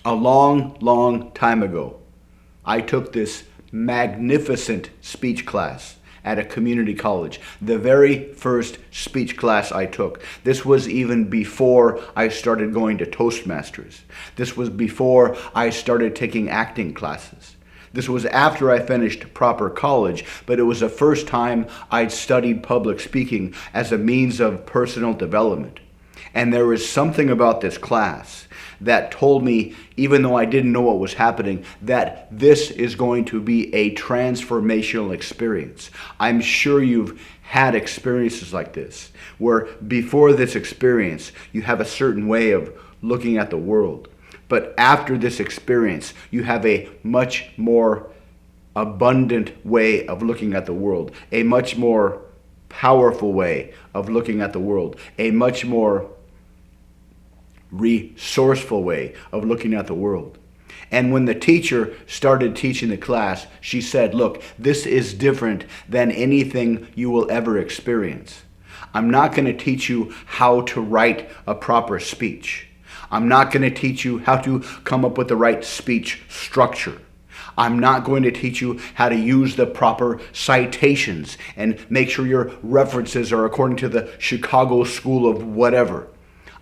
A long, long time ago, I took this magnificent speech class at a community college. The very first speech class I took. This was even before I started going to Toastmasters. This was before I started taking acting classes. This was after I finished proper college, but it was the first time I'd studied public speaking as a means of personal development. And there was something about this class that told me, even though I didn't know what was happening, that this is going to be a transformational experience. I'm sure you've had experiences like this, where before this experience, you have a certain way of looking at the world. But after this experience, you have a much more abundant way of looking at the world, a much more powerful way of looking at the world, a much more resourceful way of looking at the world. And when the teacher started teaching the class, she said, look, this is different than anything you will ever experience. I'm not going to teach you how to write a proper speech. I'm not going to teach you how to come up with the right speech structure. I'm not going to teach you how to use the proper citations and make sure your references are according to the Chicago School of whatever.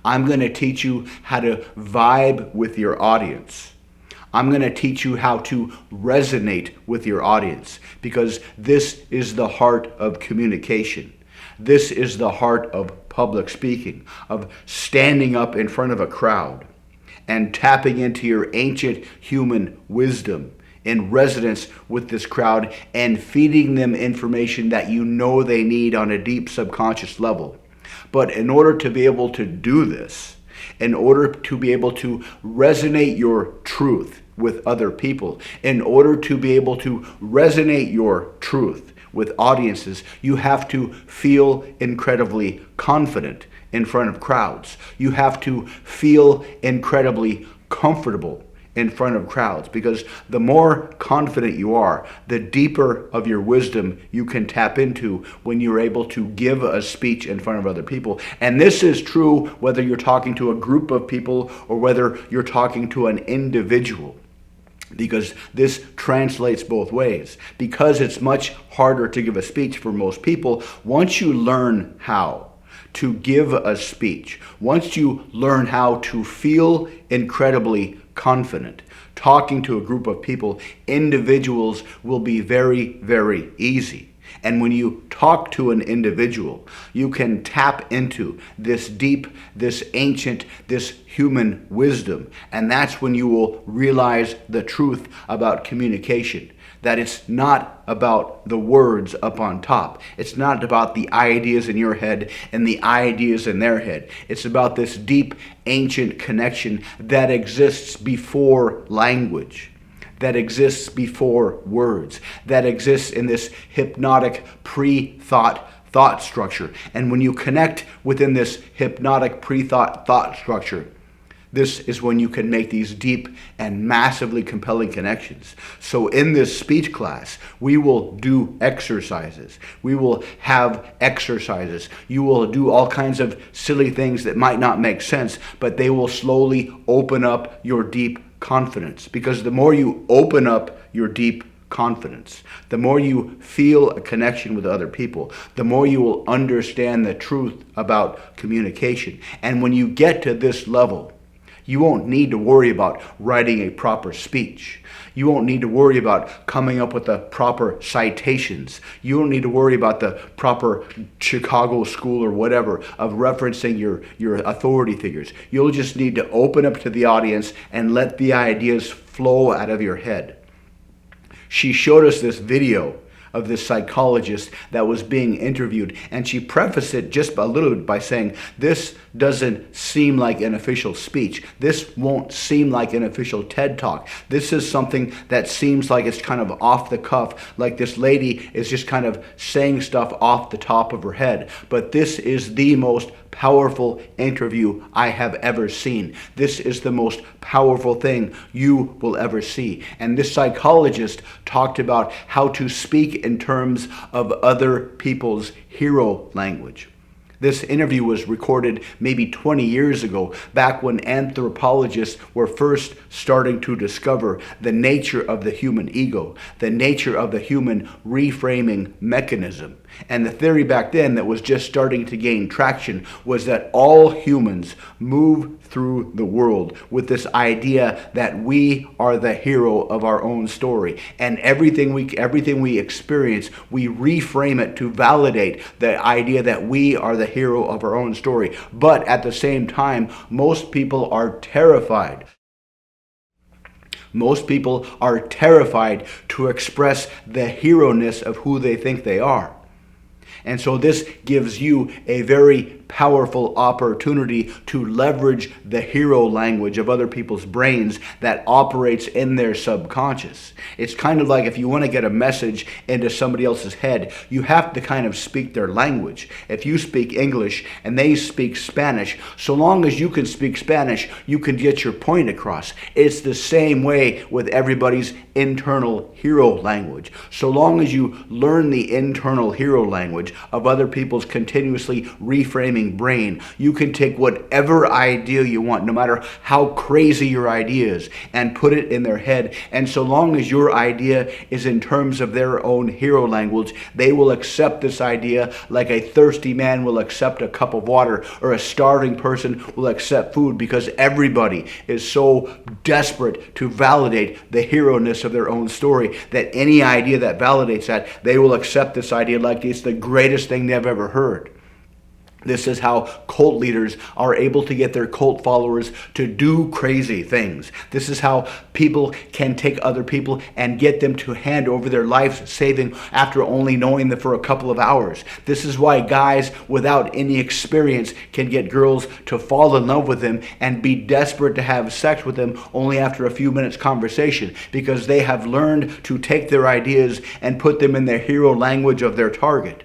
I'm going to teach you how to vibe with your audience. I'm going to teach you how to resonate with your audience, because this is the heart of communication. This is the heart of public speaking, of standing up in front of a crowd and tapping into your ancient human wisdom in resonance with this crowd and feeding them information that you know they need on a deep subconscious level. But in order to be able to do this, in order to be able to resonate your truth with other people, in order to be able to resonate your truth with audiences, you have to feel incredibly confident in front of crowds. You have to feel incredibly comfortable in front of crowds, because the more confident you are, the deeper of your wisdom you can tap into when you're able to give a speech in front of other people. And this is true whether you're talking to a group of people or whether you're talking to an individual, because this translates both ways. Because it's much harder to give a speech for most people, once you learn how to give a speech, once you learn how to feel incredibly confident talking to a group of people, individuals will be very, very easy. And when you talk to an individual, you can tap into this deep, this ancient, this human wisdom. And that's when you will realize the truth about communication. That it's not about the words up on top. It's not about the ideas in your head and the ideas in their head. It's about this deep, ancient connection that exists before language, that exists before words, that exists in this hypnotic pre-thought thought structure. And when you connect within this hypnotic pre-thought thought structure, this is when you can make these deep and massively compelling connections. So in this speech class, we will do exercises. We will have exercises. You will do all kinds of silly things that might not make sense, but they will slowly open up your deep confidence. Because the more you open up your deep confidence, the more you feel a connection with other people, the more you will understand the truth about communication. And when you get to this level, you won't need to worry about writing a proper speech. You won't need to worry about coming up with the proper citations. You don't need to worry about the proper Chicago School or whatever of referencing your authority figures. You'll just need to open up to the audience and let the ideas flow out of your head. She showed us this video of this psychologist that was being interviewed, and she prefaced it just a little bit by saying, this doesn't seem like an official speech. This won't seem like an official TED Talk. This is something that seems like it's kind of off the cuff, like this lady is just kind of saying stuff off the top of her head. But this is the most powerful interview I have ever seen. This is the most powerful thing you will ever see. And this psychologist talked about how to speak in terms of other people's hero language. This interview was recorded maybe 20 years ago, back when anthropologists were first starting to discover the nature of the human ego, the nature of the human reframing mechanism. And the theory back then that was just starting to gain traction was that all humans move through the world with this idea that we are the hero of our own story. And everything we experience, we reframe it to validate the idea that we are the hero of our own story. But at the same time, most people are terrified. Most people are terrified to express the hero-ness of who they think they are. And so this gives you a very powerful opportunity to leverage the hero language of other people's brains that operates in their subconscious. It's kind of like if you want to get a message into somebody else's head, you have to kind of speak their language. If you speak English and they speak Spanish, so long as you can speak Spanish, you can get your point across. It's the same way with everybody's internal hero language. So long as you learn the internal hero language of other people's continuously reframing brain, you can take whatever idea you want, no matter how crazy your idea is, and put it in their head. And so long as your idea is in terms of their own hero language, they will accept this idea like a thirsty man will accept a cup of water, or a starving person will accept food, because everybody is so desperate to validate the hero-ness of their own story that any idea that validates that, they will accept this idea like it's the greatest thing they've ever heard. This is how cult leaders are able to get their cult followers to do crazy things. This is how people can take other people and get them to hand over their life saving after only knowing them for a couple of hours. This is why guys without any experience can get girls to fall in love with them and be desperate to have sex with them only after a few minutes conversation, because they have learned to take their ideas and put them in the hero language of their target.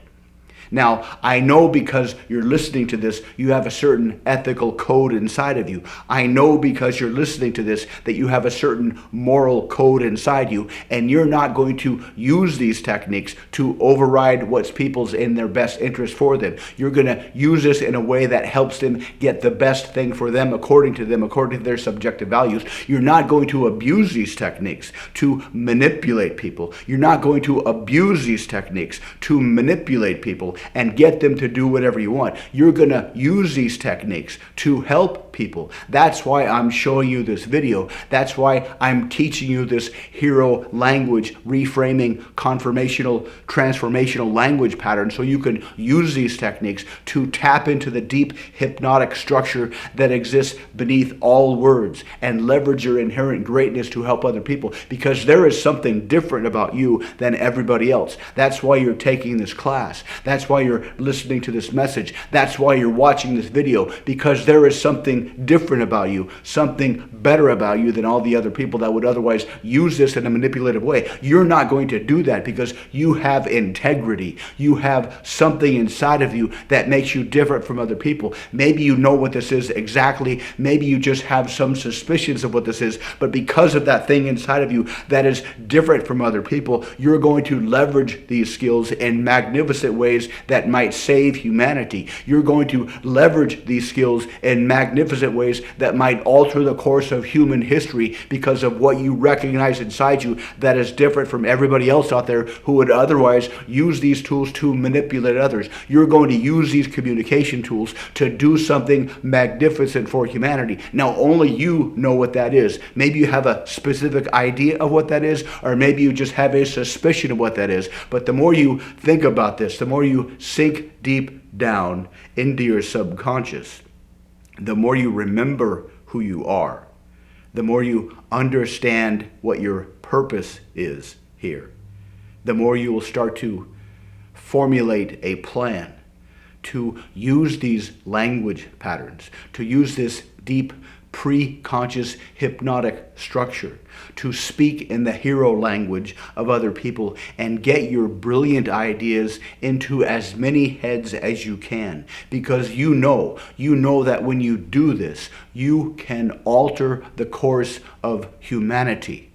Now, I know because you're listening to this, you have a certain ethical code inside of you. I know because you're listening to this that you have a certain moral code inside you, and you're not going to use these techniques to override what's people's in their best interest for them. You're going to use this in a way that helps them get the best thing for them, according to their subjective values. You're not going to abuse these techniques to manipulate people. You're not going to abuse these techniques to manipulate people and get them to do whatever you want. You're going to use these techniques to help people. That's why I'm showing you this video. That's why I'm teaching you this hero language, reframing, transformational language pattern, so you can use these techniques to tap into the deep hypnotic structure that exists beneath all words and leverage your inherent greatness to help other people, because there is something different about you than everybody else. That's why you're taking this class. That's why you're listening to this message. That's why you're watching this video, because there is something different about you, something better about you than all the other people that would otherwise use this in a manipulative way. You're not going to do that because you have integrity. You have something inside of you that makes you different from other people. Maybe you know what this is exactly. Maybe you just have some suspicions of what this is, but because of that thing inside of you that is different from other people, you're going to leverage these skills in magnificent ways that might save humanity. You're going to leverage these skills in magnificent ways that might alter the course of human history because of what you recognize inside you that is different from everybody else out there who would otherwise use these tools to manipulate others. You're going to use these communication tools to do something magnificent for humanity. Now, only you know what that is. Maybe you have a specific idea of what that is, or maybe you just have a suspicion of what that is. But the more you think about this, the more you sink deep down into your subconscious, the more you remember who you are, the more you understand what your purpose is here, the more you will start to formulate a plan to use these language patterns, to use this deep pre-conscious hypnotic structure, to speak in the hero language of other people and get your brilliant ideas into as many heads as you can, because you know that when you do this, you can alter the course of humanity.